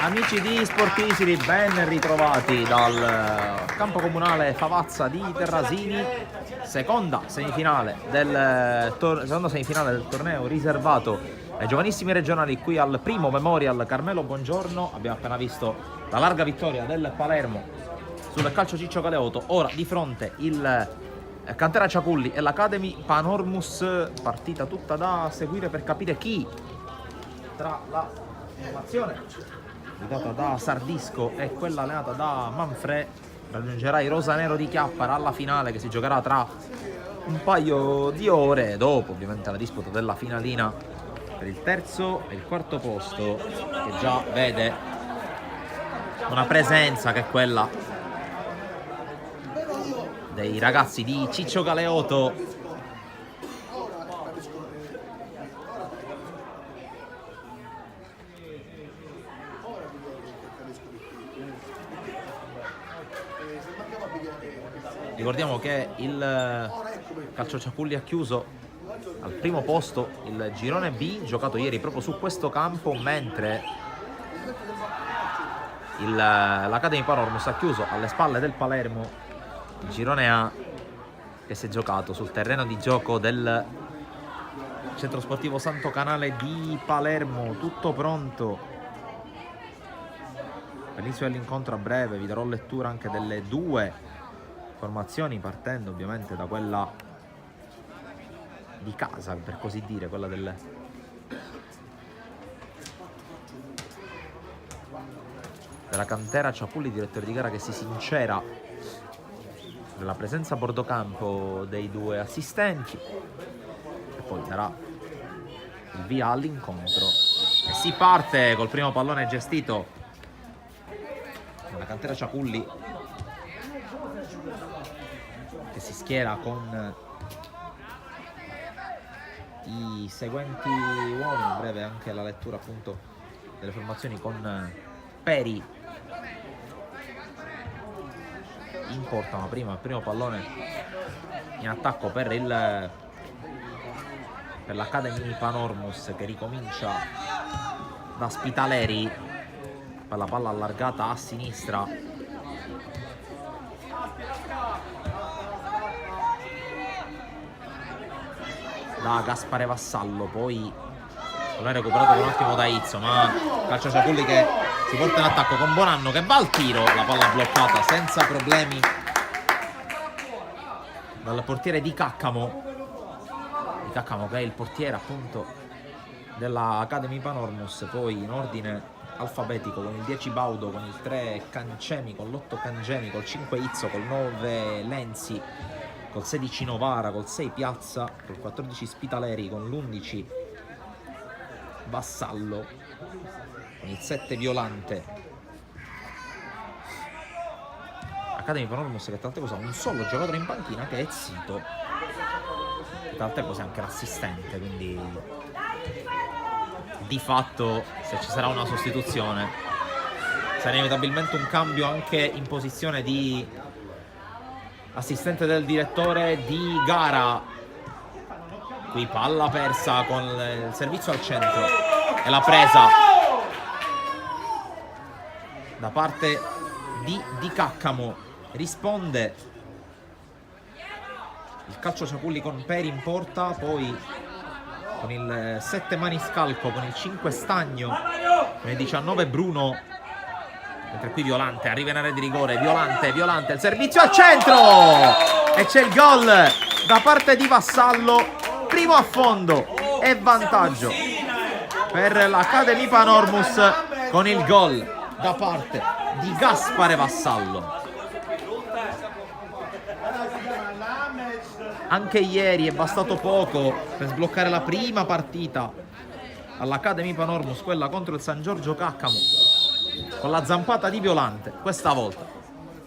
Amici di Sportivissimi, ben ritrovati dal campo comunale Favazza di Terrasini, seconda semifinale del torneo riservato ai giovanissimi regionali qui al primo Memorial Carmelo Bongiorno. Abbiamo appena visto la larga vittoria del Palermo sul calcio Ciccio Galeotto. Ora di fronte il Cantera Ciaculli e l'Academy Panormus, partita tutta da seguire per capire chi tra la formazione guidata da Sardisco e quella allenata da Manfred raggiungerà i rosanero di Chiappara alla finale, che si giocherà tra un paio di ore, dopo ovviamente la disputa della finalina per il terzo e il quarto posto, che già vede una presenza che è quella dei ragazzi di Ciccio Galeotto. Ricordiamo che il calcio Ciaculli ha chiuso al primo posto il girone B, giocato ieri proprio su questo campo, mentre l'Academy Panormus ha chiuso alle spalle del Palermo il girone A, che si è giocato sul terreno di gioco del Centro Sportivo Santo Canale di Palermo. Tutto pronto per l'inizio dell'incontro a breve. Vi darò lettura anche delle due formazioni, partendo ovviamente da quella di casa, per così dire, quella della Cantera Ciaculli, direttore di gara, che si sincera della presenza a bordo campo dei due assistenti, e poi darà il via all'incontro e si parte col primo pallone gestito dalla Cantera Ciaculli, che si schiera con i seguenti uomini. In breve anche la lettura appunto delle formazioni, con Peri in porta, ma prima il primo pallone in attacco per l'Academy Panormus, che ricomincia da Spitaleri per la palla allargata a sinistra. Da Gaspare Vassallo, poi non è recuperato un attimo da Izzo, ma calcio Ciaculli che si porta in attacco con Bonanno, che va al tiro, la palla bloccata senza problemi dal portiere Di Caccamo, che è il portiere appunto della Academy Panormus. Poi in ordine alfabetico, con il 10 Baudo, con il 3 Cancemi, con l'8 Cangemi, col 5 Izzo, col 9 Lenzi, col 16 Novara, col 6 Piazza, col 14 Spitaleri, con l'11 Vassallo, con il 7 Violante. Academy Panormus che tante cose ha un solo giocatore in panchina, che è Zito, tra altre cose anche l'assistente, quindi di fatto se ci sarà una sostituzione sarà inevitabilmente un cambio anche in posizione di assistente del direttore di gara. Qui palla persa con il servizio al centro e la presa da parte di Di Caccamo. Risponde il calcio Ciaculli con Peri in porta, poi con il 7 Maniscalco, con il 5 Stagno, con il 19 Bruno, mentre qui Violante arriva in area di rigore. Violante, il servizio al centro e c'è il gol da parte di Vassallo, primo a fondo e vantaggio per l'Academy Panormus con il gol da parte di Gaspare Vassallo. Anche ieri è bastato poco per sbloccare la prima partita all'Academy Panormus, quella contro il San Giorgio Caccamo, con la zampata di Violante. Questa volta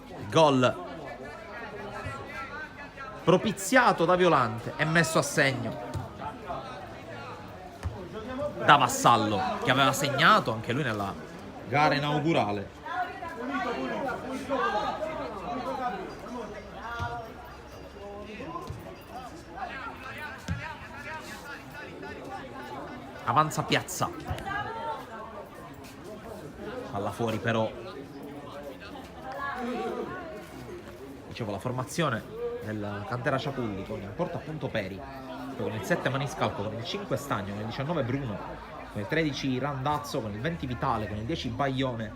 il gol propiziato da Violante e messo a segno da Vassallo, che aveva segnato anche lui nella gara inaugurale. Avanza Piazza, palla fuori però. Dicevo, la formazione del Cantera Ciapulli con il porta appunto Peri, con il 7 Maniscalco, con il 5 Stagno, con il 19 Bruno, con il 13 Randazzo, con il 20 Vitale, con il 10 Baglione,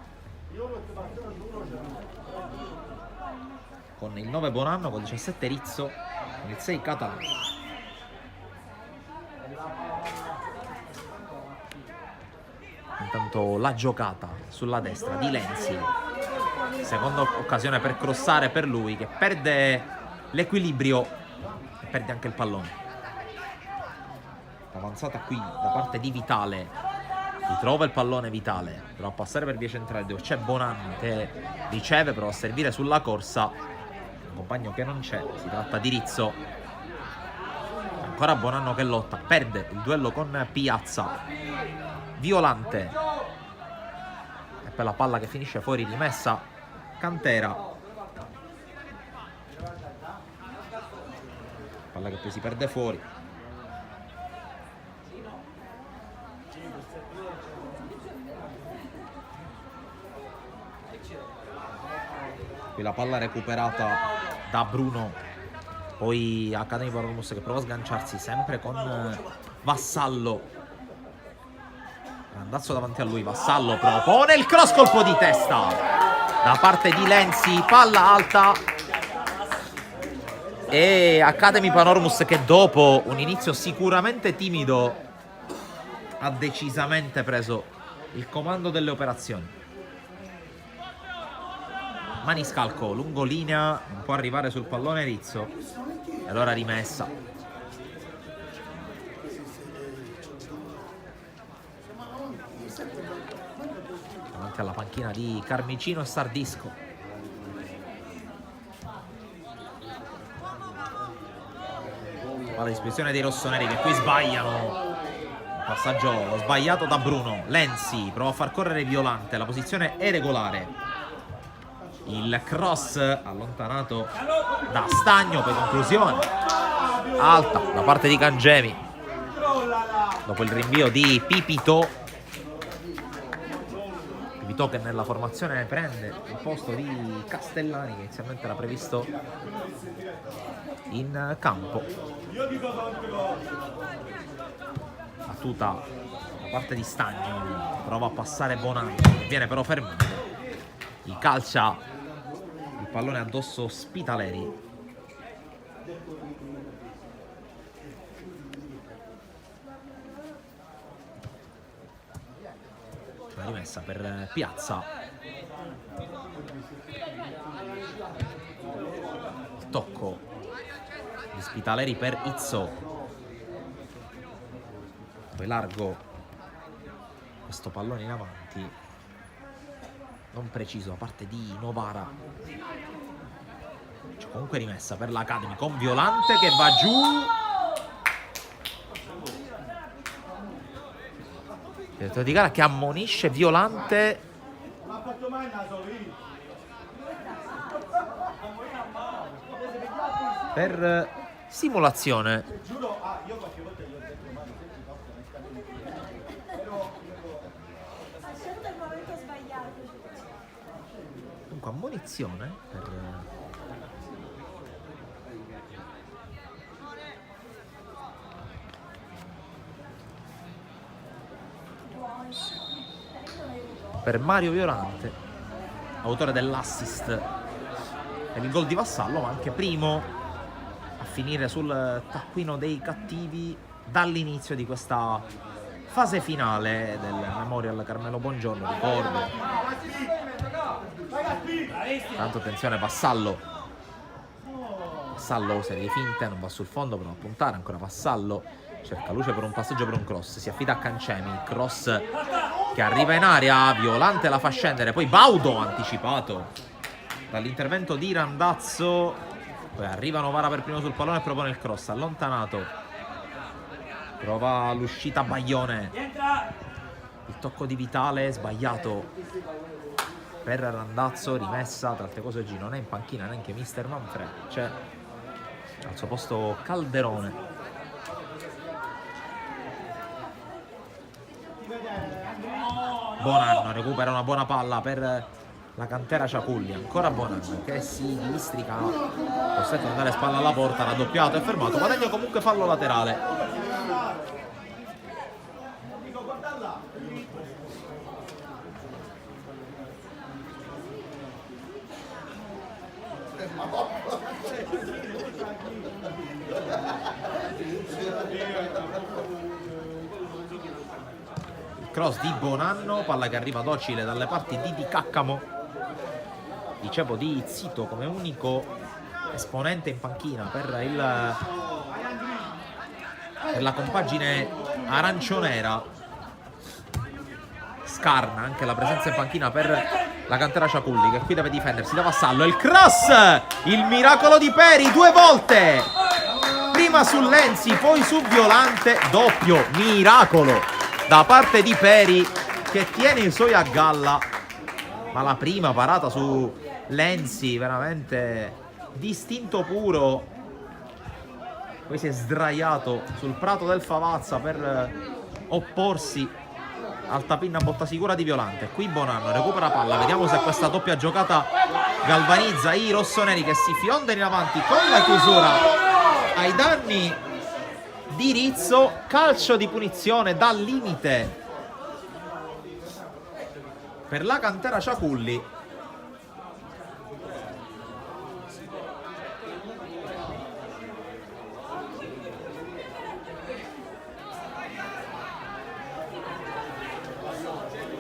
con il 9 Bonanno, con il 17 Rizzo, con il 6 Catalano. Intanto la giocata sulla destra di Lenzi, seconda occasione per crossare per lui, che perde l'equilibrio e perde anche il pallone. Avanzata qui da parte di Vitale, ritrova il pallone Vitale, prova a passare per via centrale dove c'è Bonanno che riceve, prova a servire sulla corsa, un compagno che non c'è, si tratta di Rizzo. Ancora Bonanno che lotta, perde il duello con Piazza, Violante, e per la palla che finisce fuori, rimessa Cantera, palla che poi si perde fuori. Qui la palla recuperata da Bruno, poi Academy Panormus che prova a sganciarsi sempre con Vassallo. Randazzo davanti a lui, Vassallo propone il cross, colpo di testa da parte di Lenzi, palla alta, e Academy Panormus che dopo un inizio sicuramente timido ha decisamente preso il comando delle operazioni. Maniscalco, lungolinea, non può arrivare sul pallone Rizzo, e allora rimessa. Davanti alla panchina di Carmicino e Sardisco. A disposizione dei rossoneri che qui sbagliano. Un passaggio sbagliato da Bruno. Lenzi prova a far correre Violante, la posizione è regolare. Il cross allontanato da Stagno, poi conclusione alta da parte di Cangemi dopo il rinvio di Pipito che nella formazione prende il posto di Castellani, che inizialmente era previsto in campo. Battuta da parte di Stagno, prova a passare Bonanno, viene però fermato, il calcia il pallone addosso Spitaleri. La rimessa per Piazza, il tocco di Spitaleri per Izzo, poi largo questo pallone in avanti, non preciso da parte di Novara. C'è comunque rimessa per l'Academy con Violante che va giù. Direttore di gara che ammonisce Violante per simulazione. Dunque ammonizione per Mario Violante, autore dell'assist per il gol di Vassallo, ma anche primo a finire sul taccuino dei cattivi dall'inizio di questa fase finale del Memorial Carmelo Bongiorno. Ricordo, tanto attenzione, Vassallo, serie di finte, non va sul fondo, prova a puntare, ancora Vassallo, cerca luce per un passaggio, per un cross, si affida a Cancemi, cross che arriva in area, Violante la fa scendere, poi Baudo anticipato dall'intervento di Randazzo, poi arriva Novara per primo sul pallone e propone il cross, allontanato, prova l'uscita Baglione, il tocco di Vitale sbagliato per Randazzo, rimessa, tra altre cose oggi non è in panchina neanche mister Manfred, c'è al suo posto Calderone. Bonanno recupera una buona palla per la cantera Ciaculli, ancora Bonanno che si districa, costretto ad andare spalla alla porta, raddoppiato e fermato, guadagno comunque fallo laterale. Cross di Bonanno, palla che arriva docile dalle parti di Di Caccamo, dicevo di Zito come unico esponente in panchina per la compagine arancionera. Scarna anche la presenza in panchina per la cantera Ciaculli, che qui deve difendersi da vassallo. Il cross, il miracolo di Peri 2 volte, prima su Lenzi, poi su Violante, doppio miracolo da parte di Peri che tiene i suoi a galla, ma la prima parata su Lenzi veramente distinto puro, poi si è sdraiato sul prato del Favazza per opporsi al tapin a botta sicura di Violante. Qui Bonanno recupera palla, vediamo se questa doppia giocata galvanizza i rossoneri che si fiondano in avanti con la chiusura ai danni di Rizzo. Calcio di punizione dal limite per la cantera Ciaculli.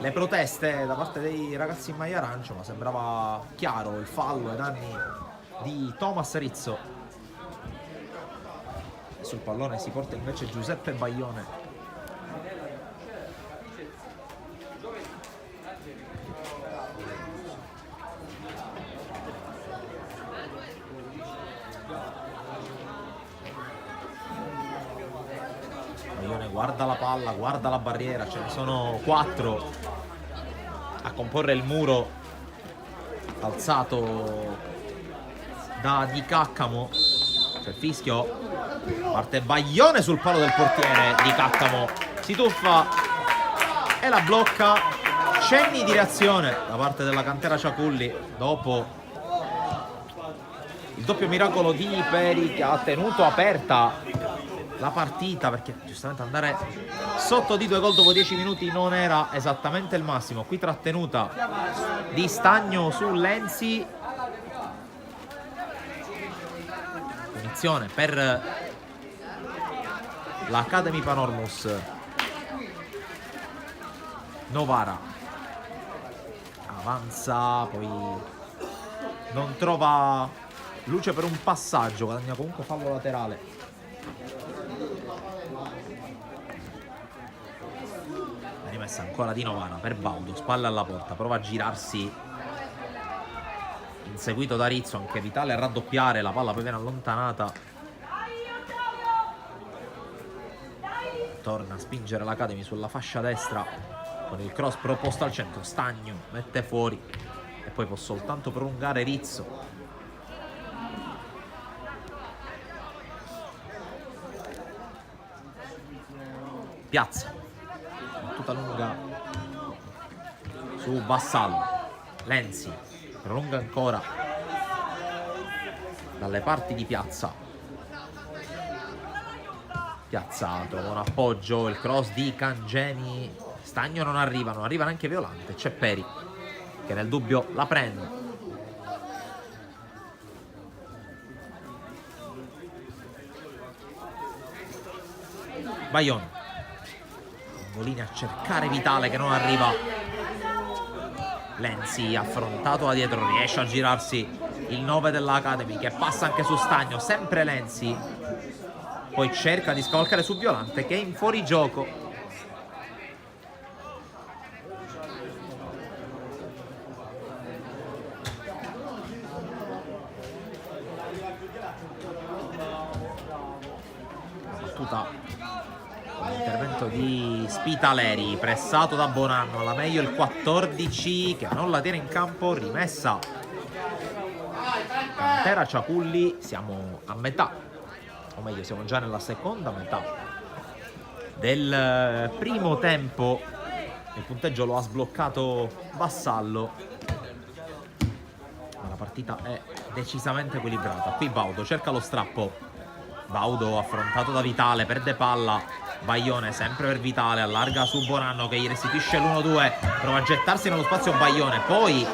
Le proteste da parte dei ragazzi in maglia arancio, ma sembrava chiaro il fallo ai danni di Thomas Rizzo. Sul pallone si porta invece Giuseppe Baglione. Baglione guarda la palla, guarda la barriera, ce ne sono 4 a comporre il muro alzato da Di Caccamo. C'è il fischio, parte Baglione sul palo del portiere. Di Caccamo si tuffa e la blocca. Cenni di reazione da parte della cantera Ciaculli dopo il doppio miracolo di Peri, che ha tenuto aperta la partita, perché giustamente andare sotto di 2 gol dopo 10 minuti non era esattamente il massimo. Qui trattenuta di Stagno su Lenzi, punizione per l'Academy Panormus. Novara avanza, poi non trova luce per un passaggio, guadagna comunque fallo laterale. Rimessa ancora di Novara per Baudo, spalle alla porta, prova a girarsi inseguito da Rizzo, anche vitale a raddoppiare, la palla poi viene allontanata. Torna a spingere l'Academy sulla fascia destra con il cross proposto al centro. Stagno mette fuori e poi può soltanto prolungare Rizzo. Piazza tutta lunga su Vassallo. Lenzi prolunga ancora dalle parti di Piazza. Piazzato con appoggio, il cross di Cangemi. Stagno non arriva, non arriva neanche Violante. C'è Peri che nel dubbio la prende. Baglione, Angolini a cercare Vitale che non arriva. Lenzi affrontato da dietro, riesce a girarsi il 9 dell'Academy, che passa anche su Stagno, sempre Lenzi, poi cerca di scavalcare su Violante che è in fuorigioco. Battuta, l'intervento di Spitaleri, pressato da Bonanno, alla meglio il 14 che non la tiene in campo. Rimessa cantera Ciaculli. Siamo a metà, o meglio siamo già nella seconda metà del primo tempo Il punteggio lo ha sbloccato Vassallo, ma la partita è decisamente equilibrata. Qui Baudo cerca lo strappo, Baudo affrontato da Vitale, perde palla, Baglione sempre per Vitale, allarga su Bonanno che gli restituisce l'1-2, prova a gettarsi nello spazio Baglione, poi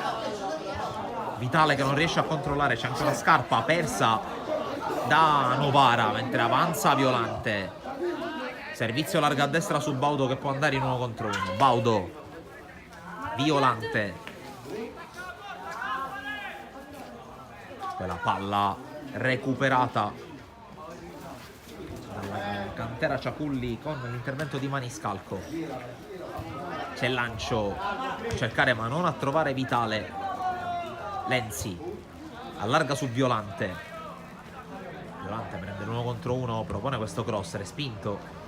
Vitale che non riesce a controllare, c'è anche una scarpa persa da Novara mentre avanza Violante. Servizio larga a destra su Baudo che può andare in 1 contro 1. Baudo, Violante. Quella palla recuperata dalla cantera Ciaculli con l'intervento di Maniscalco. C'è il lancio a cercare ma non a trovare Vitale. Lenzi allarga su Violante. Violante prende l'1 contro 1, propone questo cross respinto.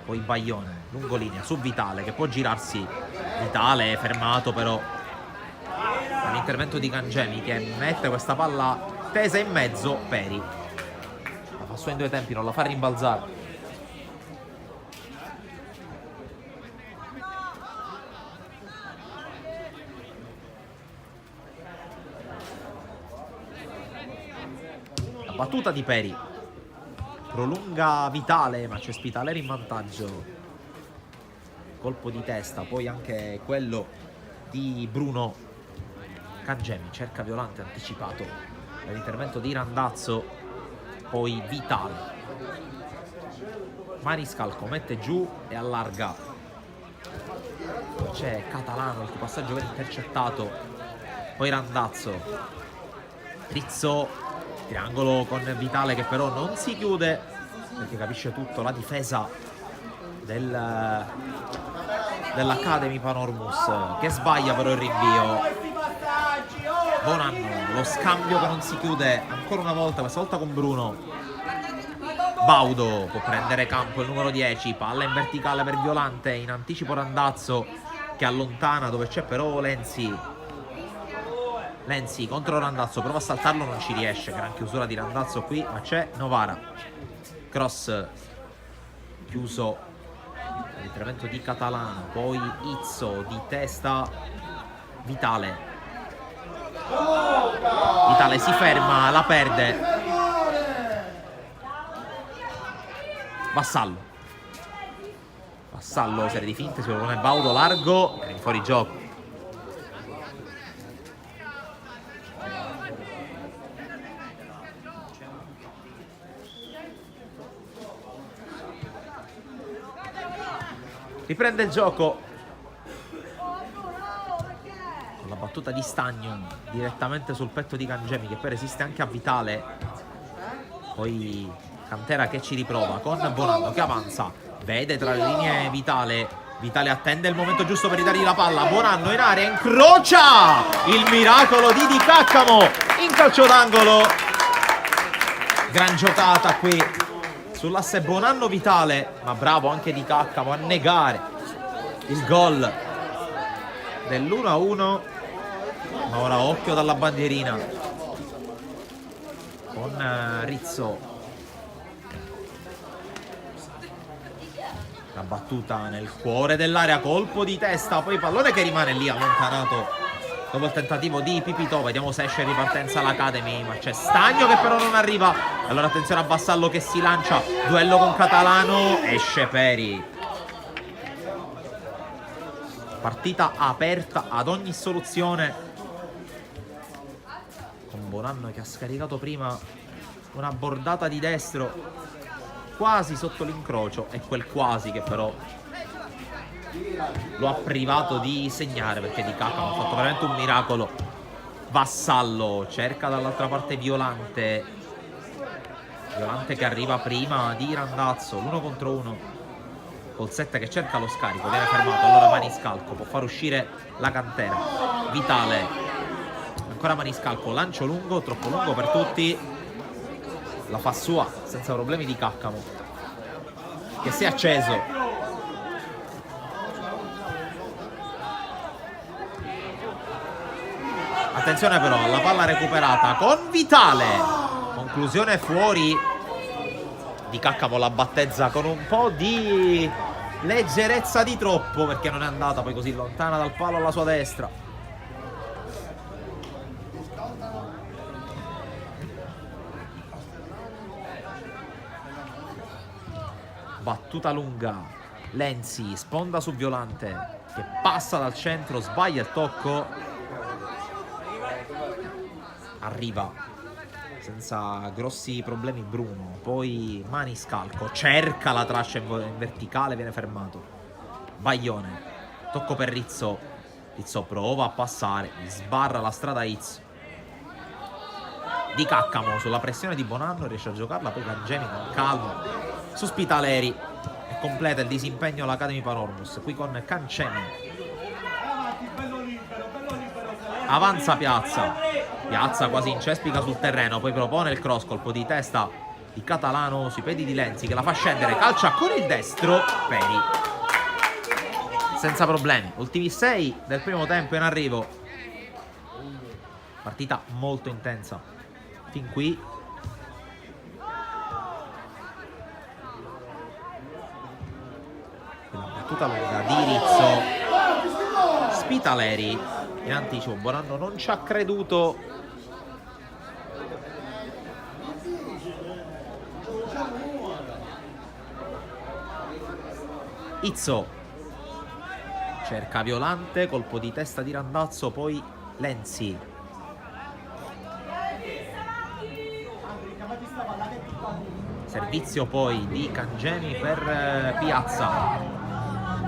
Poi Baglione, lungolinea su Vitale che può girarsi. Vitale è fermato però dall'intervento di Cangemi che mette questa palla tesa in mezzo. Peri la fa sua in 2 tempi, non la fa rimbalzare. La battuta di Peri prolunga Vitale, ma c'è Spitaleri in vantaggio. Colpo di testa, poi anche quello di Bruno. Cangemi cerca Violante anticipato dall'intervento di Randazzo, poi Vitale. Maniscalco mette giù e allarga. C'è Catalano, il passaggio viene intercettato. Poi Randazzo. Rizzo. Triangolo con Vitale che però non si chiude perché capisce tutto la difesa dell'Academy Panormus che sbaglia però il rinvio. Bonanno, lo scambio che non si chiude ancora una volta, questa volta con Bruno. Baudo può prendere campo il numero 10, palla in verticale per Violante, in anticipo Randazzo che allontana dove c'è però Lenzi. Lenzi contro Randazzo, prova a saltarlo, non ci riesce, gran chiusura di Randazzo qui, ma c'è Novara. Cross chiuso, l'intervento di Catalano, poi Izzo di testa, Vitale. Vitale si ferma, la perde. Vassallo. Vassallo, serie di finte, si propone Baudo largo, è fuori gioco. Riprende il gioco con la battuta di Stagno direttamente sul petto di Cangemi che poi resiste anche a Vitale. Poi Cantera che ci riprova con Bonanno che avanza, vede tra le linee Vitale. Vitale attende il momento giusto per ridargli la palla. Bonanno in area, incrocia il miracolo di Caccamo in calcio d'angolo. Gran giocata qui sull'asse Bonanno-Vitale, ma bravo anche Di Caccamo a negare il gol dell'1-1. Ma ora occhio dalla bandierina con Rizzo. La battuta nel cuore dell'area, colpo di testa, poi pallone che rimane lì allontanato dopo il tentativo di Pipitò. Vediamo se esce in ripartenza l'Academy, ma c'è Stagno che però non arriva. Allora attenzione a Vassallo che si lancia, duello con Catalano, esce Peri. Partita aperta ad ogni soluzione con Bonanno che ha scaricato prima una bordata di destro quasi sotto l'incrocio, e quel quasi che però lo ha privato di segnare perché Di Caccamo ha fatto veramente un miracolo. Vassallo cerca dall'altra parte Violante che arriva prima di Randazzo, l'1 contro 1 col 7 che cerca lo scarico, viene fermato. Allora Maniscalco può far uscire la Cantera. Vitale, ancora Maniscalco, lancio lungo, troppo lungo per tutti, la fa sua senza problemi Di Caccamo che si è acceso. Attenzione però alla palla recuperata con Vitale, conclusione fuori. Di Caccamo la battezza con un po' di leggerezza di troppo, perché non è andata poi così lontana dal palo alla sua destra. Battuta lunga, Lenzi, sponda su Violante che passa dal centro, sbaglia il tocco, arriva senza grossi problemi Bruno, poi Maniscalco, cerca la traccia in verticale, viene fermato. Baglione, tocco per Rizzo, Rizzo prova a passare, sbarra la strada Izzo. Di Caccamo sulla pressione di Bonanno riesce a giocarla, poi Cangemi con calma su Spitaleri e completa il disimpegno l'Academy Panormus, qui con Cancemi. Avanza Piazza, Piazza quasi incespica sul terreno, poi propone il cross, colpo di testa di Catalano sui piedi di Lenzi che la fa scendere, calcia con il destro, Peri senza problemi. Ultimi 6 del primo tempo in arrivo, partita molto intensa fin qui. La battuta lunga di Rizzo, Spitaleri in anticipo, Bonanno non ci ha creduto. Izzo cerca Violante, colpo di testa di Randazzo, poi Lenzi. Servizio poi di Cangemi per Piazza.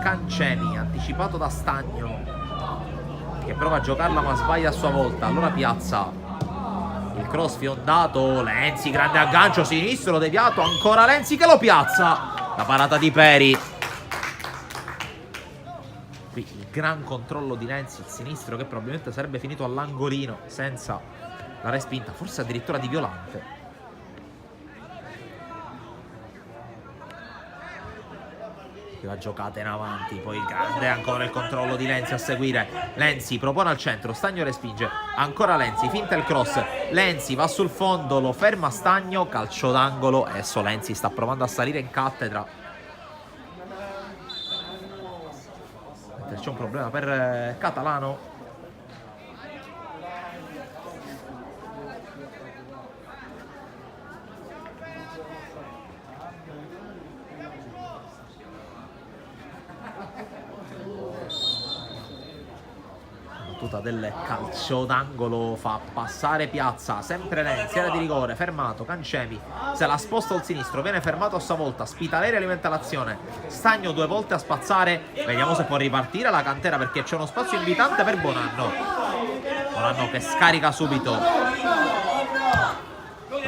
Cancemi anticipato da Stagno che prova a giocarla ma sbaglia a sua volta. Allora Piazza, il cross fiondato, Lenzi, grande aggancio sinistro deviato, ancora Lenzi che lo piazza, la parata di Peri. Qui il gran controllo di Lenzi, il sinistro che probabilmente sarebbe finito all'angolino senza la respinta, forse addirittura di Violante. La giocata in avanti, poi il grande ancora il controllo di Lenzi a seguire. Lenzi propone al centro, Stagno respinge, ancora Lenzi, finta il cross, Lenzi va sul fondo, lo ferma Stagno, calcio d'angolo. Adesso Lenzi sta provando a salire in cattedra, c'è un problema per Catalano. Del calcio d'angolo fa passare Piazza, sempre Lenzi, area di rigore, fermato, Cancemi se la sposta al sinistro, viene fermato a sua volta, Spitaleri alimenta l'azione, Stagno 2 volte a spazzare, vediamo se può ripartire la cantera perché c'è uno spazio invitante per Bonanno. Bonanno che scarica subito, la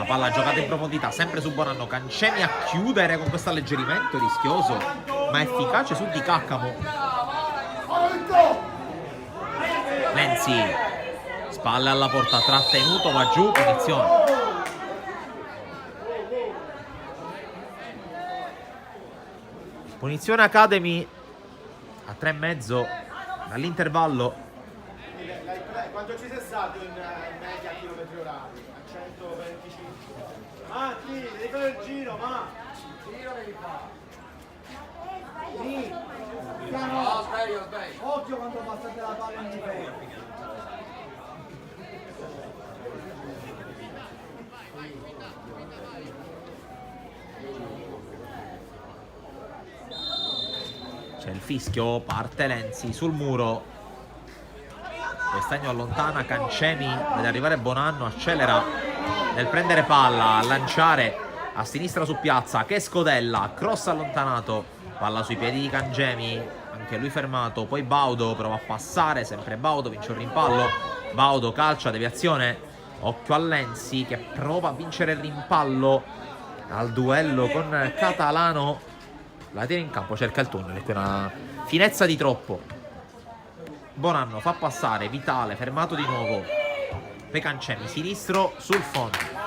palla giocata in profondità, sempre su Bonanno, Cancemi a chiudere con questo alleggerimento rischioso ma efficace su Di Caccamo. Lenzi, spalle alla porta, trattenuto, va giù, punizione. Punizione Academy a 3,5 dall'intervallo. Quanto ci sei stato in media a chilometri orari? A 125? Ma chi? Devi fare il giro, ma! Giro devi fare. Sì. No, sbaglio. Occhio quando passate la palla in difesa. C'è il fischio, parte Lenzi sul muro. Quest'anno allontana Cancemi, vede arrivare Bonanno, accelera nel prendere palla, a lanciare a sinistra su Piazza, che scodella, cross allontanato, palla sui piedi di Cancemi, anche lui fermato, poi Baudo prova a passare, sempre Baudo, vince un rimpallo, Baudo calcia, deviazione, occhio a Lenzi che prova a vincere il rimpallo al duello con Catalano, la tiene in campo, cerca il tunnel, è una finezza di troppo. Bonanno fa passare, Vitale fermato di nuovo, poi Cancemi sinistro sul fondo.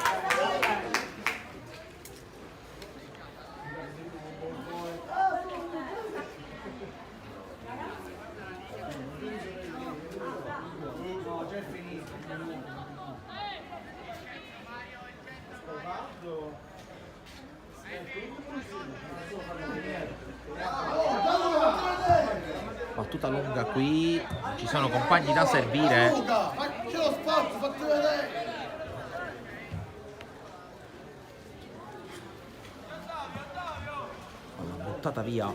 battuta lunga qui, ci sono compagni da servire. Luca, facci lo spazio, fatti vedere. Palla buttata via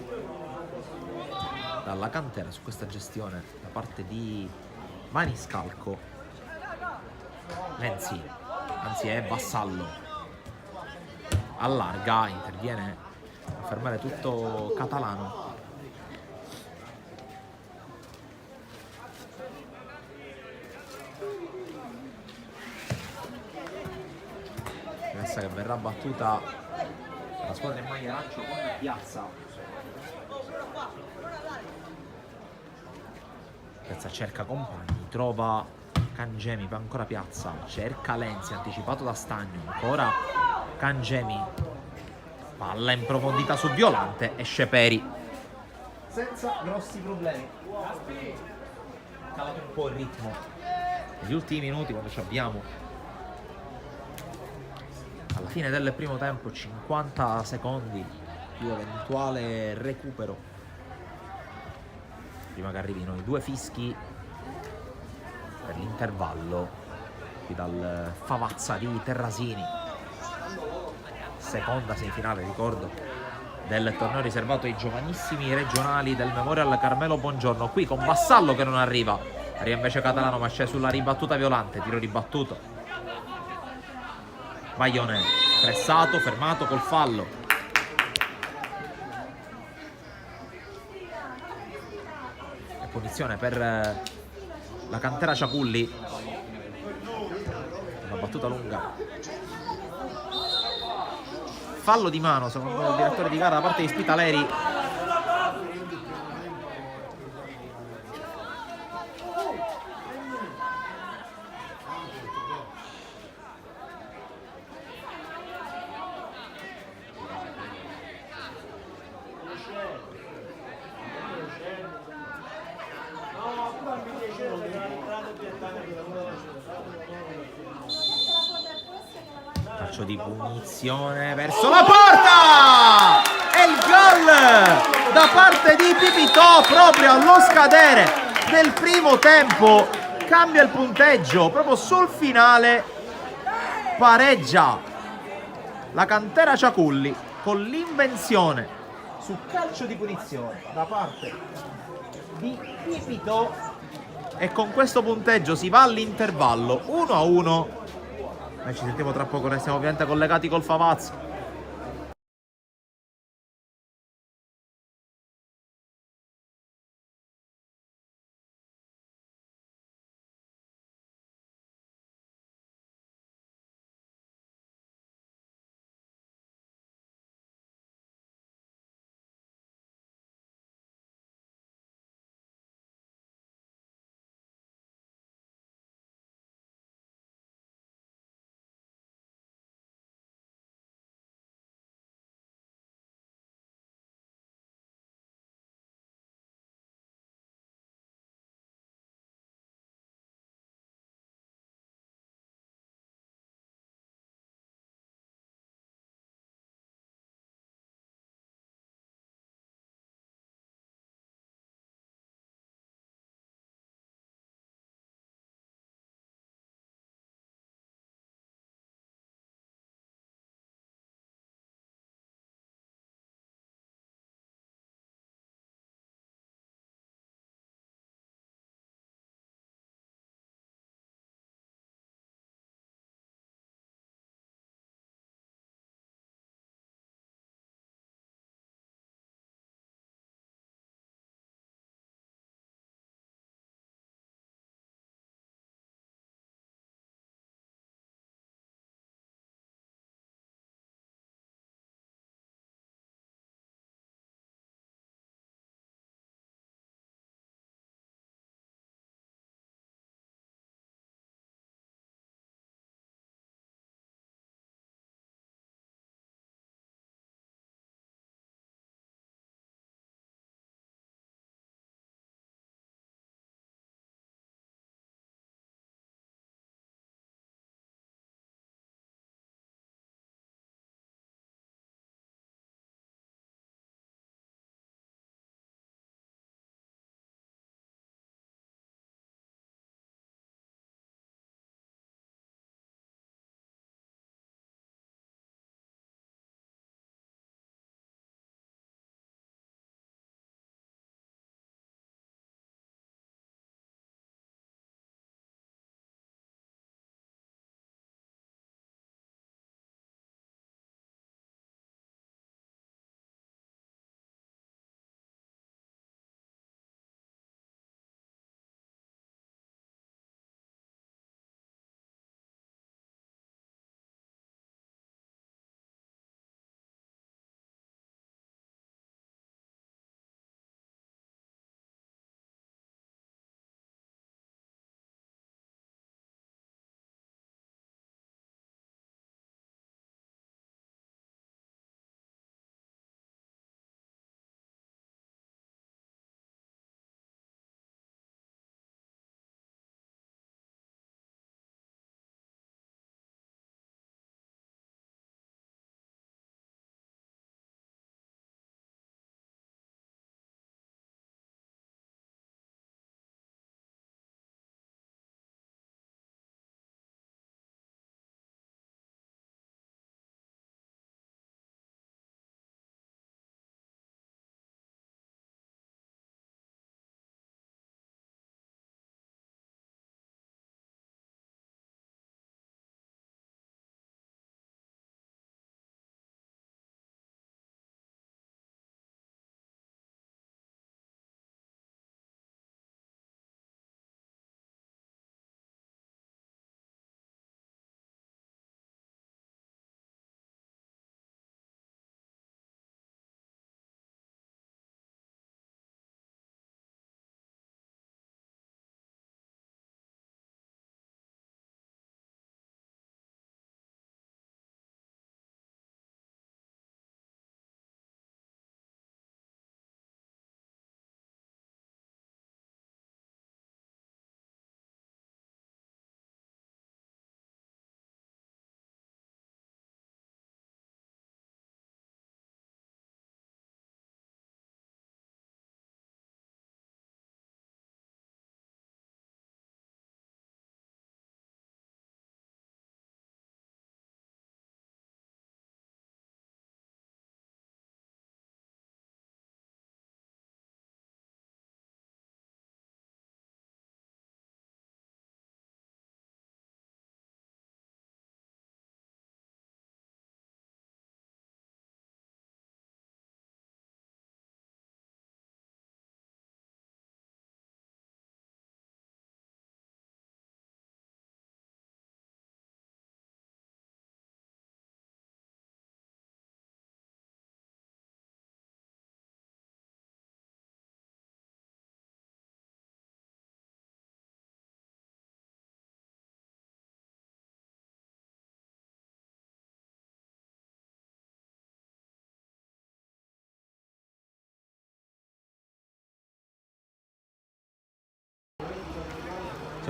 dalla cantera su questa gestione da parte di Maniscalco. Lenzi, anzi è Vassallo, allarga, interviene a fermare tutto Catalano. Questa che verrà battuta la squadra in maglia arancio con Piazza. Piazza cerca compagni, trova Cangemi, va ancora Piazza, cerca Lenzi, anticipato da Stagno, ancora Cangemi, palla in profondità su Violante, esce Peri senza grossi problemi. Calato un po' il ritmo negli ultimi minuti quando ci abbiamo alla fine del primo tempo 50 secondi più eventuale recupero prima che arrivino i 2 fischi per l'intervallo qui dal Favazza di Terrasini. Seconda semifinale, ricordo, del torneo riservato ai giovanissimi regionali del Memorial Carmelo Bongiorno. Qui con Vassallo che non arriva invece Catalano, ma c'è sulla ribattuta Violante, tiro ribattuto. Baglione pressato, fermato col fallo. E punizione per la cantera Ciaculli. Una battuta lunga. Fallo di mano secondo il direttore di gara da parte di Spitaleri. Calcio di punizione verso la porta e il gol da parte di Pipitò proprio allo scadere del primo tempo. Cambia il punteggio proprio sul finale, pareggia la cantera Ciaculli con l'invenzione su calcio di punizione da parte di Pipitò e con questo punteggio si va all'intervallo 1-1. Noi ci sentiamo tra poco, noi siamo ovviamente collegati col Favazza.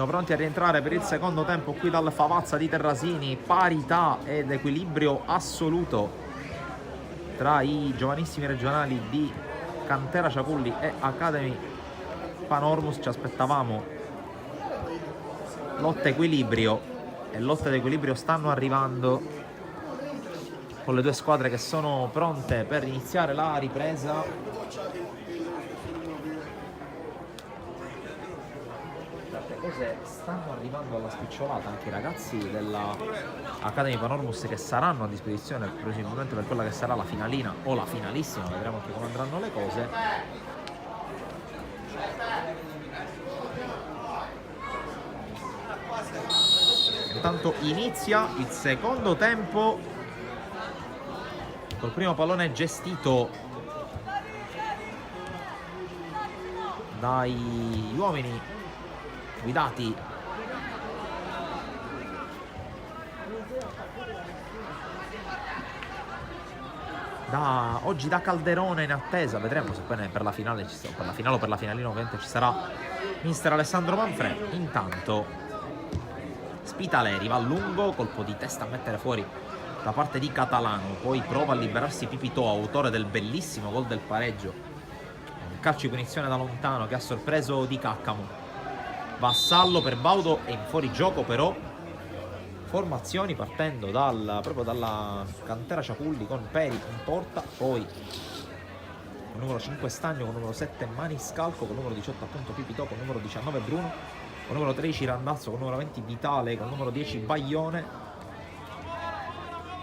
Siamo pronti a rientrare per il secondo tempo qui dal Favazza di Terrasini. Parità ed equilibrio assoluto tra i giovanissimi regionali di Cantera Ciaculli e Academy Panormus. Ci aspettavamo lotta equilibrio, e lotte d'equilibrio stanno arrivando, con le due squadre che sono pronte per iniziare la ripresa. Cose stanno arrivando alla spicciolata anche i ragazzi della Academy Panormus, che saranno a disposizione prossimamente per quella che sarà la finalina o la finalissima, vedremo anche come andranno le cose. Intanto inizia il secondo tempo col primo pallone gestito dagli uomini guidati oggi da Calderone, in attesa, vedremo se poi per la finale per la finale o per la finalina ovviamente ci sarà mister Alessandro Manfredi. Intanto Spitaleri va a lungo, colpo di testa a mettere fuori da parte di Catalano, poi prova a liberarsi Pipitò, autore del bellissimo gol del pareggio, un calcio di punizione da lontano che ha sorpreso Di Caccamo. Vassallo per Baudo e in fuorigioco però. Formazioni partendo proprio dalla Cantera Ciaculli, con Peri in porta, poi con numero 5 Stagno, con numero 7 Maniscalco, con numero 18 appunto Pipitò, con numero 19 Bruno, con numero 13 Randazzo, con numero 20 Vitale, con numero 10 Baglione,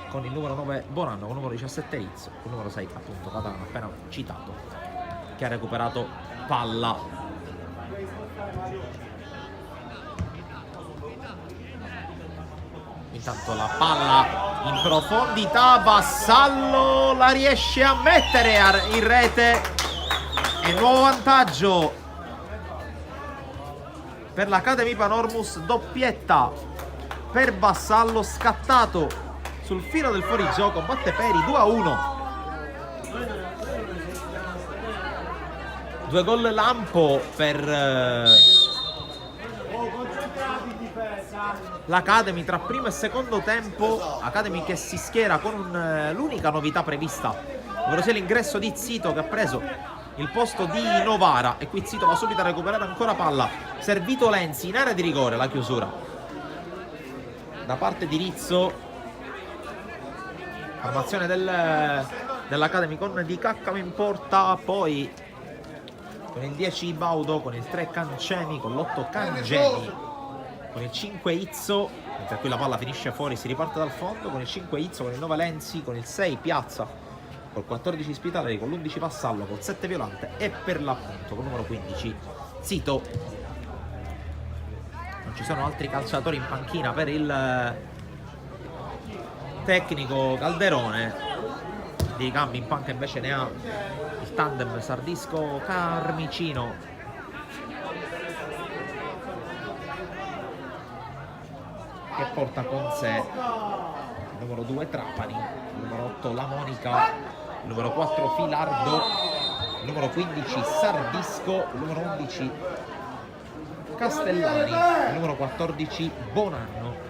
con il numero 9 Bonanno, con numero 17 Rizzo, con numero 6 appunto Catalano appena citato, che ha recuperato palla. Intanto la palla in profondità, Vassallo la riesce a mettere in rete e nuovo vantaggio per l'Academy Panormus, doppietta per Vassallo, scattato sul filo del fuorigioco, batte Peri 2-1. Due gol lampo per l'Academy tra primo e secondo tempo. Academy che si schiera con l'unica novità prevista, ovvero sia l'ingresso di Zito, che ha preso il posto di Novara, e qui Zito va subito a recuperare ancora palla, servito Lenzi in area di rigore, la chiusura da parte di Rizzo. Formazione dell'Academy con Di Caccamo in porta, poi con il 10 Baudo, con il 3 Cancemi, con l'8 Cangemi, con il 5 Izzo, mentre qui la palla finisce fuori, si riparte dal fondo, con il 5 Izzo, con il 9 Lenzi, con il 6 Piazza, col 14 Spitaleri, con l'11 Vassallo, col 7 Violante e per l'appunto con il numero 15 Zito. Non ci sono altri calciatori in panchina per il tecnico Calderone. Di ricambi in panca invece ne ha il tandem Sardisco-Carmicino. Che porta con sé il numero 2 Trapani, il numero 8 La Monica, il numero 4 Filardo, il numero 15 Sardisco, il numero 11 Castellani, il numero 14 Bonanno.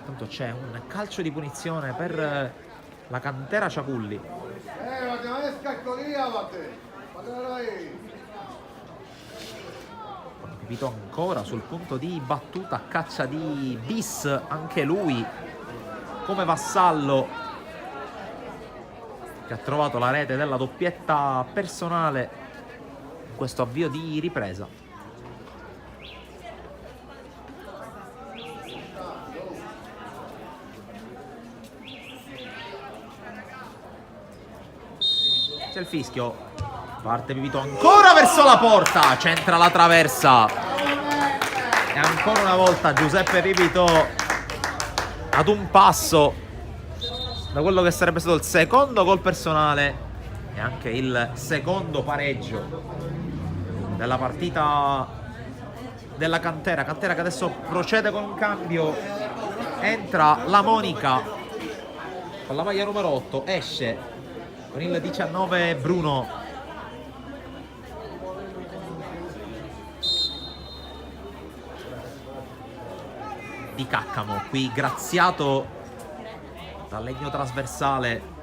Tanto c'è un calcio di punizione per la Cantera Ciaculli. Pipitò ancora sul punto di battuta, a caccia di bis anche lui, come Vassallo, che ha trovato la rete della doppietta personale in questo avvio di ripresa. C'è il fischio. Parte Pipitò ancora verso la porta, centra la traversa e ancora una volta Giuseppe Pipitò ad un passo da quello che sarebbe stato il secondo gol personale e anche il secondo pareggio della partita della Cantera che adesso procede con un cambio. Entra La Monica con la maglia numero 8, esce con il 19 Bruno. di Caccamo, qui graziato dal legno trasversale.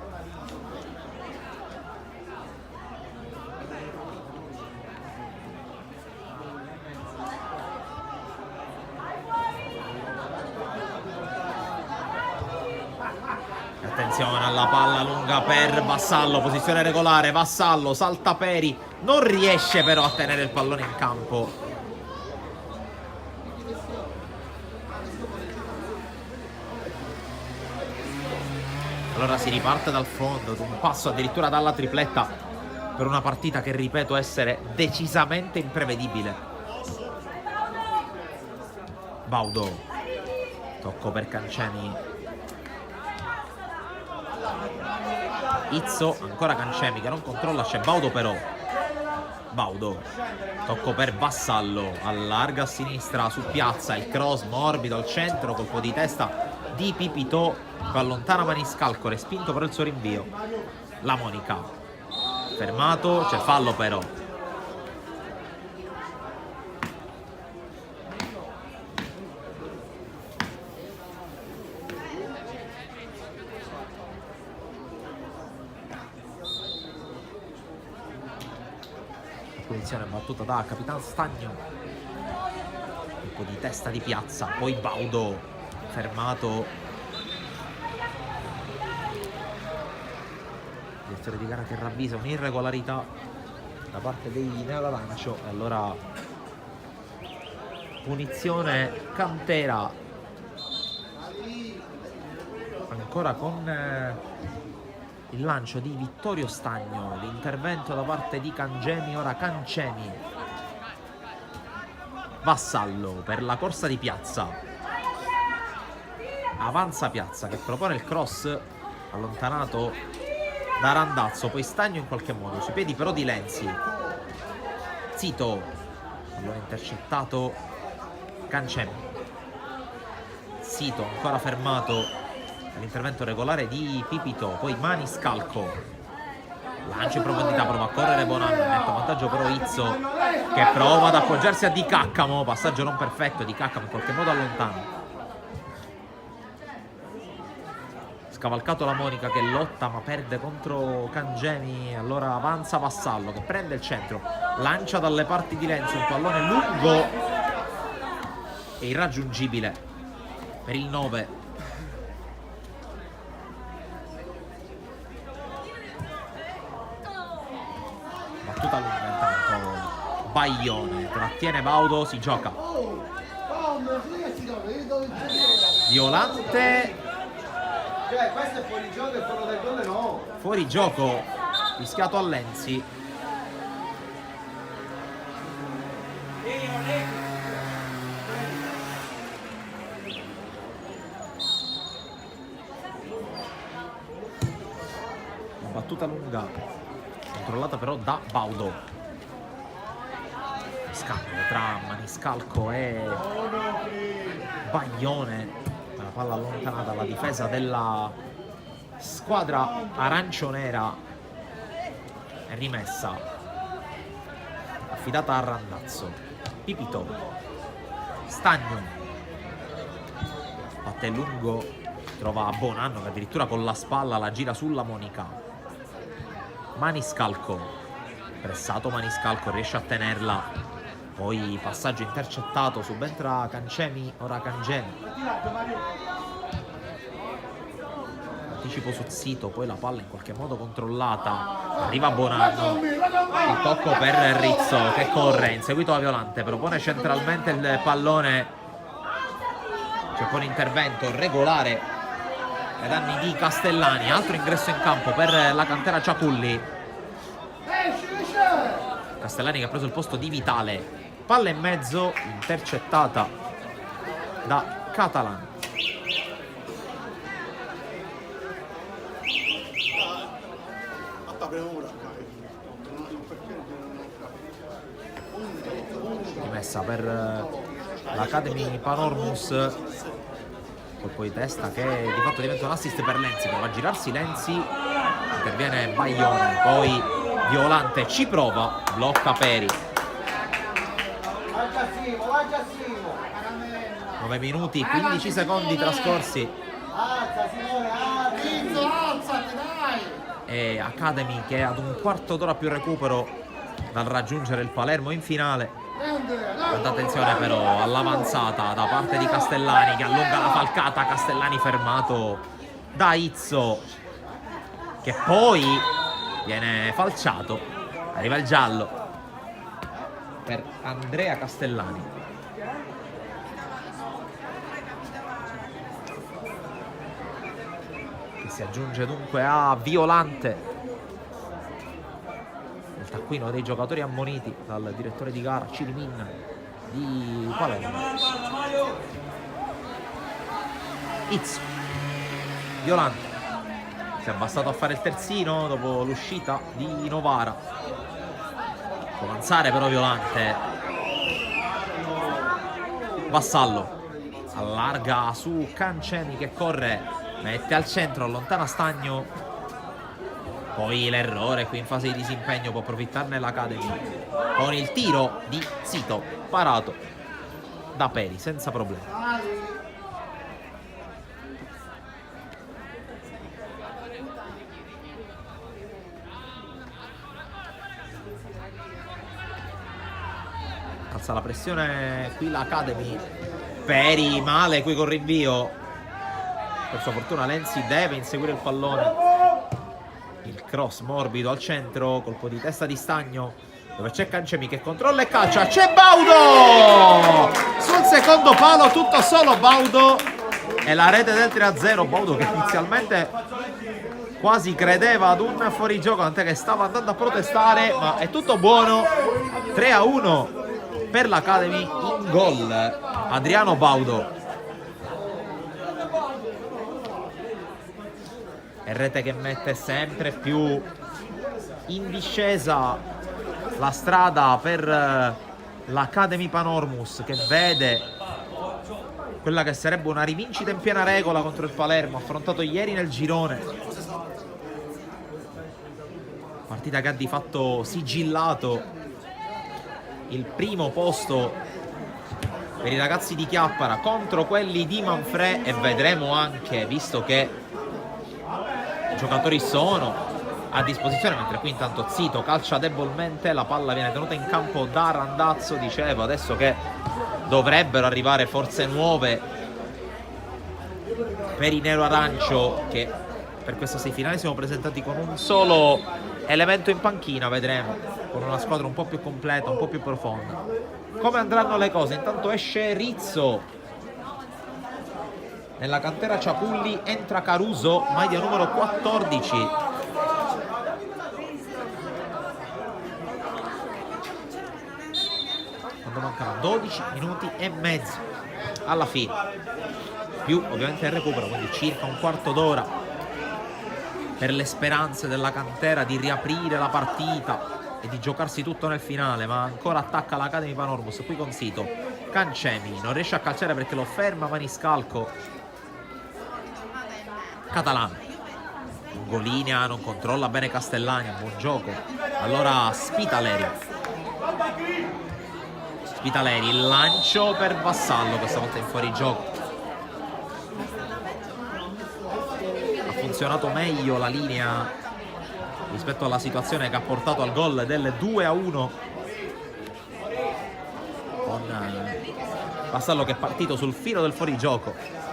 Attenzione alla palla lunga per Vassallo, posizione regolare, Vassallo salta Peri, non riesce però a tenere il pallone in campo. Allora si riparte dal fondo, un passo addirittura dalla tripletta per una partita che ripeto essere decisamente imprevedibile. Baudo, tocco per Cancemi. Izzo, ancora Cancemi che non controlla, c'è Baudo però. Baudo, tocco per Vassallo, allarga a sinistra su Piazza, il cross morbido al centro, colpo di testa di Pipitò, allontana Maniscalco, respinto per il suo rinvio. La Monica, fermato, c'è fallo però. Punizione battuta da Capitan Stagno, colpo di testa di Piazza, poi Baudo fermato. Direttore di gara che ravvisa un'irregolarità da parte dei neoarancio e allora punizione Cantera, ancora con il lancio di Vittorio Stagno, l'intervento da parte di Cangemi, ora Cancemi. Vassallo per la corsa di Piazza, avanza Piazza che propone il cross allontanato da Randazzo, poi Stagno in qualche modo sui piedi però di Lenzi. Zito, allora intercettato Cancemi. Zito ancora fermato, l'intervento regolare di Pipitò, poi Maniscalco, lancio in profondità, prova a correre Bonanno, netto vantaggio però Izzo che prova ad appoggiarsi a Di Caccamo, passaggio non perfetto, Di Caccamo in qualche modo allontana. Scavalcato la Monica che lotta ma perde contro Cangemi, allora avanza Vassallo che prende il centro, lancia dalle parti di Lenzo un pallone lungo e irraggiungibile per il 9. Battuta lunga intanto, Baglione trattiene Baudo, si gioca. Violante. Cioè, questo è fuori gioco e quello del gol no. Fuori gioco, fischiato a Lenzi. La battuta lunga, controllata però da Baudo. Scambio tra Maniscalco e Baglione. La palla allontanata alla difesa della squadra arancionera è rimessa, affidata a Randazzo. Pipitò, Stagno batte lungo, trova Bonanno che addirittura con la spalla la gira sulla Monica. Maniscalco, pressato Maniscalco, riesce a tenerla, poi passaggio intercettato, subentra Cancemi, ora Cangemi. Anticipo su Zito, poi la palla in qualche modo controllata, arriva Bonanno, il tocco per Rizzo che corre, inseguito da Violante, propone centralmente il pallone, c'è poi un intervento regolare ai danni di Castellani, altro ingresso in campo per la cantera Ciaculli. Castellani che ha preso il posto di Vitale, palla in mezzo, intercettata da Catalan. Rimessa per l'Academy Panormus, colpo di testa che di fatto diventa un assist per Lenzi, prova a girarsi Lenzi, interviene Baglione, poi Violante ci prova, blocca Peri. 9 minuti, 15 secondi trascorsi. Alza, signore, alzati, dai! E Academy che ad un quarto d'ora più recupero dal raggiungere il Palermo in finale. Tanta attenzione però all'avanzata da parte di Castellani, che allunga la falcata. Castellani fermato da Izzo, che poi viene falciato. Arriva il giallo per Andrea Castellani. Che si aggiunge dunque a Violante. Il taccuino dei giocatori ammoniti dal direttore di gara Cirimin di Palermo. Izzo, Violante si è abbassato a fare il terzino dopo l'uscita di Novara. Può avanzare però Violante. Vassallo allarga su Cancemi che corre, mette al centro, allontana Stagno. Poi l'errore qui in fase di disimpegno, può approfittarne l'Academy con il tiro di Zito, parato da Peri senza problemi. Alza la pressione qui l'Academy. Peri male qui col rinvio. Per sua fortuna Lenzi deve inseguire il pallone. Il cross morbido al centro, colpo di testa di Stagno, dove c'è Cancemi che controlla e calcia. C'è Baudo sul secondo palo, tutto solo Baudo, e la rete del 3-0. Baudo che inizialmente quasi credeva ad un fuorigioco, tant'è che stava andando a protestare, ma è tutto buono. 3-1 per l'Academy. In gol Adriano Baudo. E rete che mette sempre più in discesa la strada per l'Academy Panormus, che vede quella che sarebbe una rivincita in piena regola contro il Palermo, affrontato ieri nel girone. Partita che ha di fatto sigillato il primo posto per i ragazzi di Chiappara contro quelli di Manfrè, e vedremo anche, visto che giocatori sono a disposizione, mentre qui intanto Zito calcia debolmente, la palla viene tenuta in campo da Randazzo. Dicevo adesso che dovrebbero arrivare forze nuove per i nero-arancio, che per questa semifinale siamo presentati con un solo elemento in panchina. Vedremo, con una squadra un po' più completa, un po' più profonda, come andranno le cose. Intanto esce Rizzo. Nella cantera Ciapulli entra Caruso, maglia numero 14. Quando mancano 12 minuti e mezzo alla fine, più ovviamente il recupero, quindi circa un quarto d'ora per le speranze della cantera di riaprire la partita e di giocarsi tutto nel finale. Ma ancora attacca l'Academy Panormus qui con Zito. Cancemi non riesce a calciare perché lo ferma Maniscalco. Catalano lungolinea, non controlla bene Castellani, buon gioco. Allora Spitaleri, il lancio per Vassallo, questa volta in fuorigioco. Ha funzionato meglio la linea rispetto alla situazione che ha portato al gol del 2-1, con Vassallo che è partito sul filo del fuorigioco.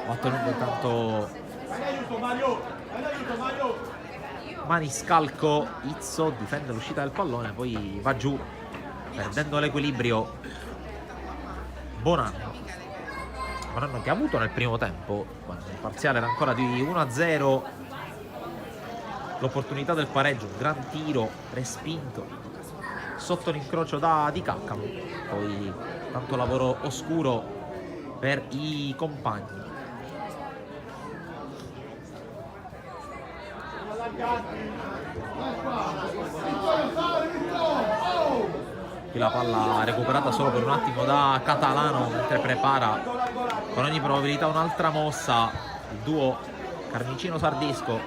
Ha ottenuto intanto Maniscalco. Izzo difende l'uscita del pallone, poi va giù perdendo l'equilibrio Bonanno che ha avuto nel primo tempo, quando il parziale era ancora di 1-0, l'opportunità del pareggio. Un gran tiro respinto sotto l'incrocio di Caccamo, poi tanto lavoro oscuro per i compagni. Qui la palla recuperata solo per un attimo da Catalano, mentre prepara con ogni probabilità un'altra mossa il duo Carnicino-Sardisco.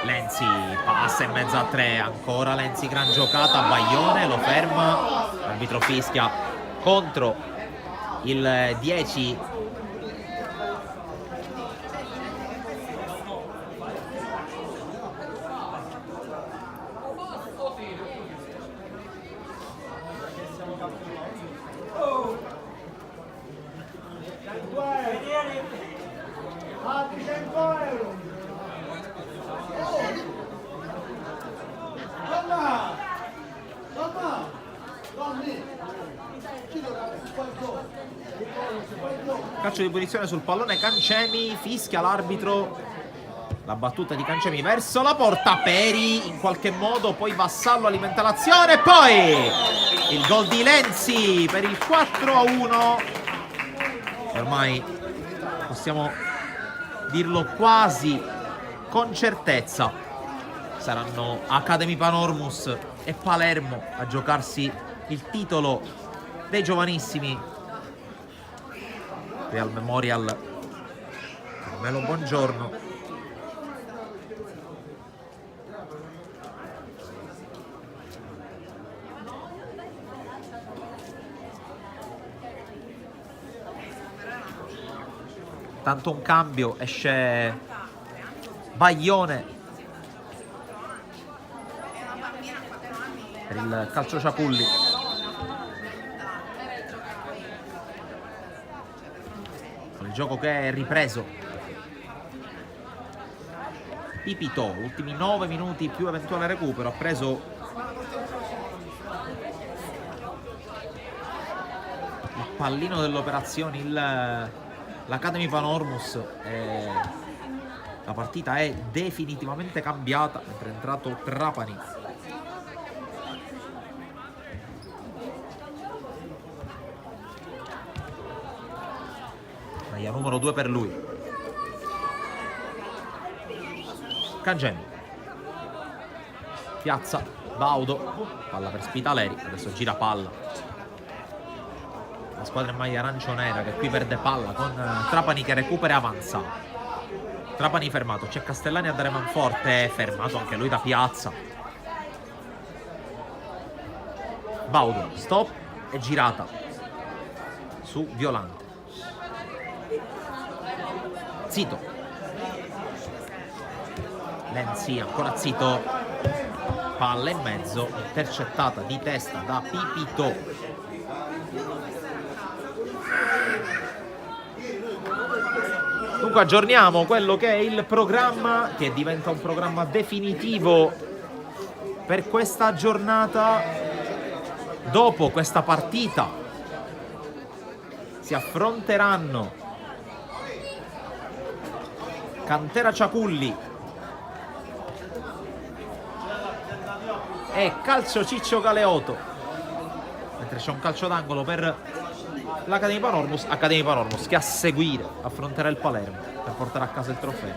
Lenzi passa in mezzo a 3, ancora Lenzi, gran giocata, Baglione lo ferma, l'arbitro fischia contro il 10. Altri 100 euro. Mamma! Mamma! Dammi! Calcio di punizione sul pallone, Cancemi, fischia l'arbitro. La battuta di Cancemi verso la porta, Peri in qualche modo, poi Vassallo alimenta l'azione e poi il gol di Lenzi per il 4-1. E ormai possiamo dirlo quasi con certezza, saranno Academy Panormus e Palermo a giocarsi il titolo dei giovanissimi Real Memorial. Carmelo, buongiorno. Tanto un cambio, esce Baglione per il calcio Ciapulli. Con il gioco che è ripreso. Pipito, ultimi 9 minuti più eventuale recupero, ha preso il pallino delle operazioni, l'Academy Panormus. La partita è definitivamente cambiata, mentre è entrato Trapani. Maglia numero 2 per lui. Cancemi. Piazza Baudo, palla per Spitaleri, adesso gira palla. La squadra in maglia arancio-nera che qui perde palla con Trapani che recupera e avanza. Trapani fermato, c'è Castellani a dare manforte, fermato anche lui da Piazza. Baudo, stop e girata su Violante. Zito. Lenzi ancora Zito. Palla in mezzo, intercettata di testa da Pipito. Dunque aggiorniamo quello che è il programma, che diventa un programma definitivo per questa giornata. Dopo questa partita si affronteranno Cantera Ciapulli e Calcio Ciccio Galeoto, mentre c'è un calcio d'angolo per l'Academy Panormus che a seguire affronterà il Palermo per portare a casa il trofeo.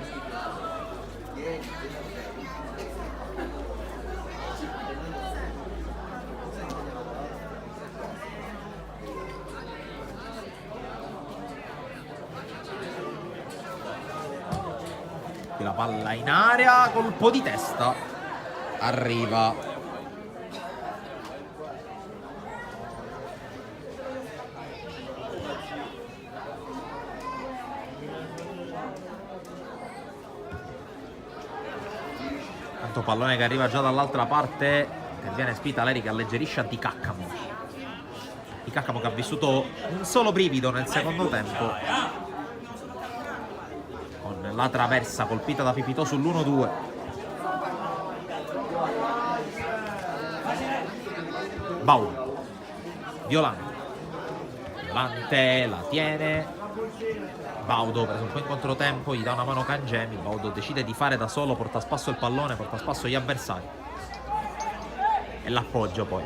Qui la palla in area, colpo di testa, arriva pallone che arriva già dall'altra parte, interviene Spitaleri che alleggerisce Di Caccamo. Di Caccamo che ha vissuto un solo brivido nel secondo tempo con la traversa colpita da Pipito sull'1-2. Baudo, Violante la tiene. Baudo preso un po' in controtempo, gli dà una mano Cancemi. Baudo decide di fare da solo, porta a spasso il pallone, porta a spasso gli avversari e l'appoggio poi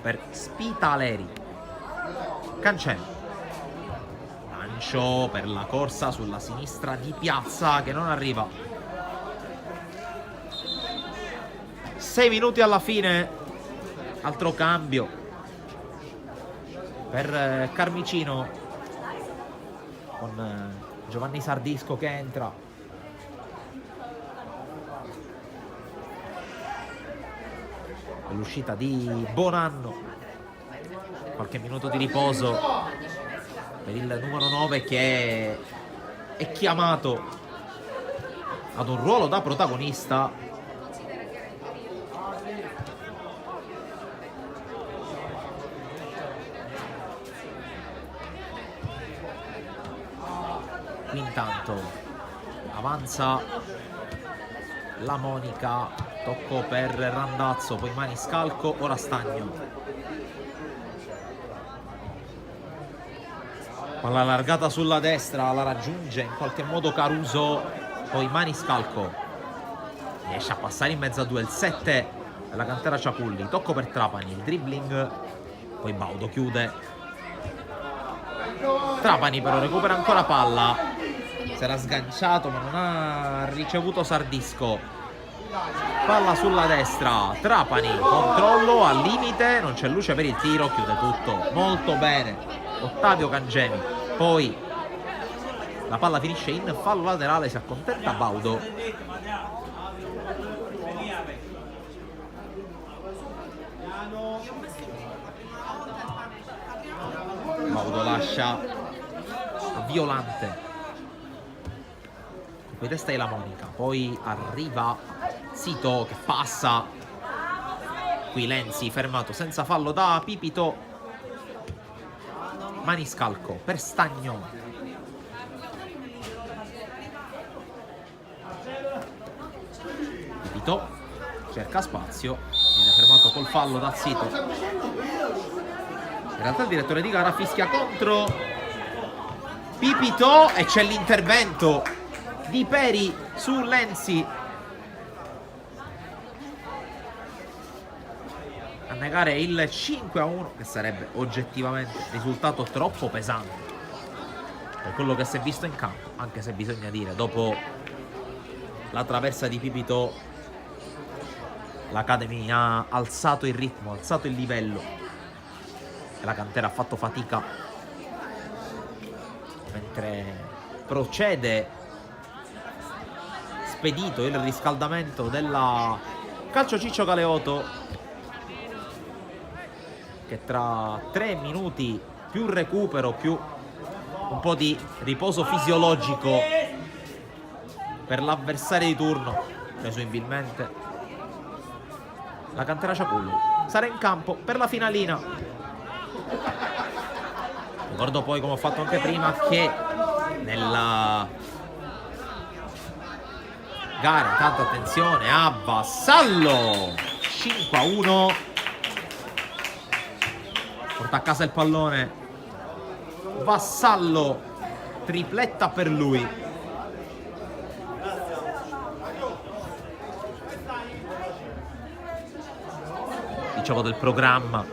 per Spitaleri. Cancemi, lancio per la corsa sulla sinistra di Piazza che non arriva. 6 minuti alla fine, altro cambio per Carmicino con Giovanni Sardisco che entra. l'uscita di Bonanno, qualche minuto di riposo per il numero 9 che è chiamato ad un ruolo da protagonista. Qui intanto avanza la Monica, tocco per Randazzo, poi Maniscalco, ora Stagno. Palla allargata sulla destra, la raggiunge in qualche modo Caruso, poi Maniscalco riesce a passare in mezzo a due, il 7 della cantera Ciaculli, tocco per Trapani, il dribbling, poi Baudo chiude. Trapani però recupera ancora palla, si era sganciato ma non ha ricevuto Sardisco. Palla sulla destra, Trapani, controllo al limite, non c'è luce per il tiro, chiude tutto molto bene Ottavio Cangemi. Poi la palla finisce in fallo laterale, si accontenta Baudo. Baudo lascia Violante, poi testa e la Monica, poi arriva Sito che passa, qui Lenzi fermato senza fallo da Pipito. Maniscalco per Stagno, Pipito cerca spazio, viene fermato col fallo da Sito. In realtà il direttore di gara fischia contro Pipito e c'è l'intervento di Peri su Lenzi a negare il 5-1, che sarebbe oggettivamente risultato troppo pesante per quello che si è visto in campo, anche se bisogna dire, dopo la traversa di Pipito l'Academy ha alzato il ritmo, alzato il livello e la cantera ha fatto fatica, mentre procede spedito il riscaldamento della Calcio Ciccio Galeoto, che tra 3 minuti più recupero più un po' di riposo fisiologico per l'avversario di turno, presumibilmente la cantera Ciaculli, sarà in campo per la finalina. Ricordo poi, come ho fatto anche prima, che nella gara, intanto attenzione a Vassallo, 5-1, porta a casa il pallone Vassallo, tripletta per lui. Dicevo del programma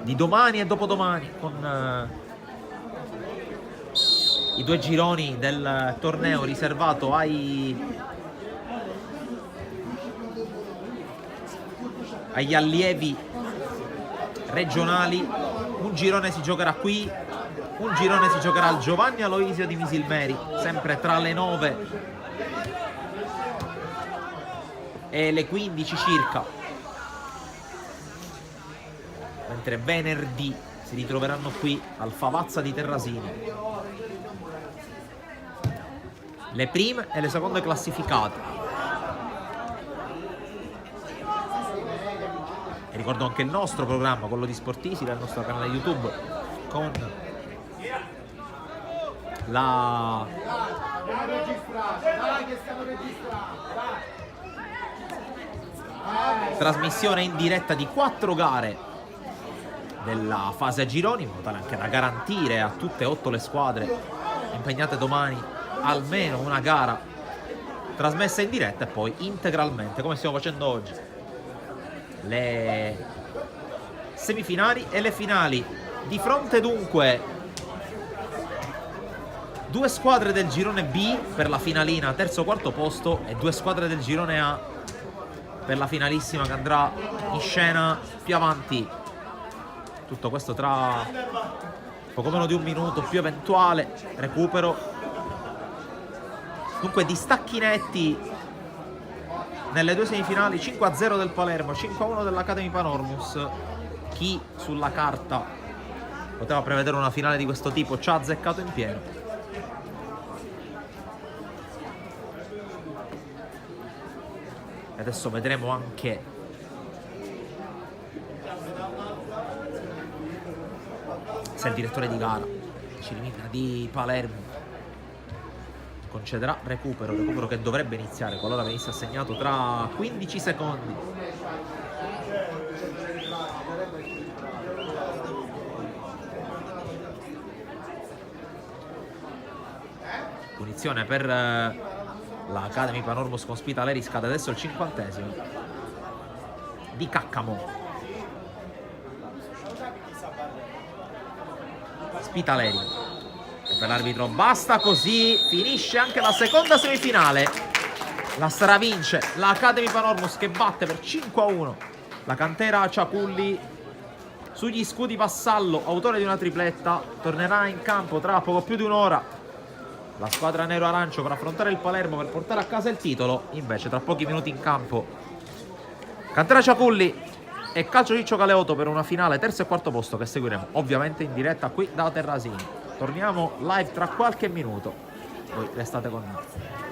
di domani e dopodomani, con i 2 gironi del torneo riservato agli allievi regionali. Un girone si giocherà qui, un girone si giocherà al Giovanni Aloisio di Misilmeri, sempre tra le 9 e le 15 circa, mentre venerdì si ritroveranno qui al Favazza di Terrasini le prime e le seconde classificate. E ricordo anche il nostro programma, quello di Sportisi, del nostro canale YouTube, con la trasmissione in diretta di 4 gare della fase a gironi, in modo tale anche da garantire a tutte e 8 le squadre impegnate domani almeno una gara trasmessa in diretta e poi integralmente, come stiamo facendo oggi, le semifinali e le finali. Di fronte dunque 2 squadre del girone B per la finalina terzo quarto posto e 2 squadre del girone A per la finalissima che andrà in scena più avanti. Tutto questo tra poco meno di un minuto, più eventuale recupero. Dunque distacchi netti nelle due semifinali, 5-0 del Palermo, 5-1 dell'Academy Panormus. Chi sulla carta poteva prevedere una finale di questo tipo ci ha azzeccato in pieno. E adesso vedremo anche se il direttore di gara di Palermo concederà recupero che dovrebbe iniziare qualora venisse assegnato tra 15 secondi. Punizione per l'Academy Panormus con Spitaleri, scade adesso il 50esimo di Caccamo. Spitaleri, e per l'arbitro basta così, finisce anche la seconda semifinale. La stravince l'Academy Panormus che batte per 5-1 la cantera Ciaculli. Sugli scudi Vassallo, autore di una tripletta, tornerà in campo tra poco più di un'ora la squadra nero-arancio per affrontare il Palermo per portare a casa il titolo. Invece tra pochi minuti in campo cantera Ciaculli e Calcio Ciccio Galeotto per una finale terzo e quarto posto che seguiremo ovviamente in diretta qui da Terrasini. Torniamo live tra qualche minuto, voi restate con noi.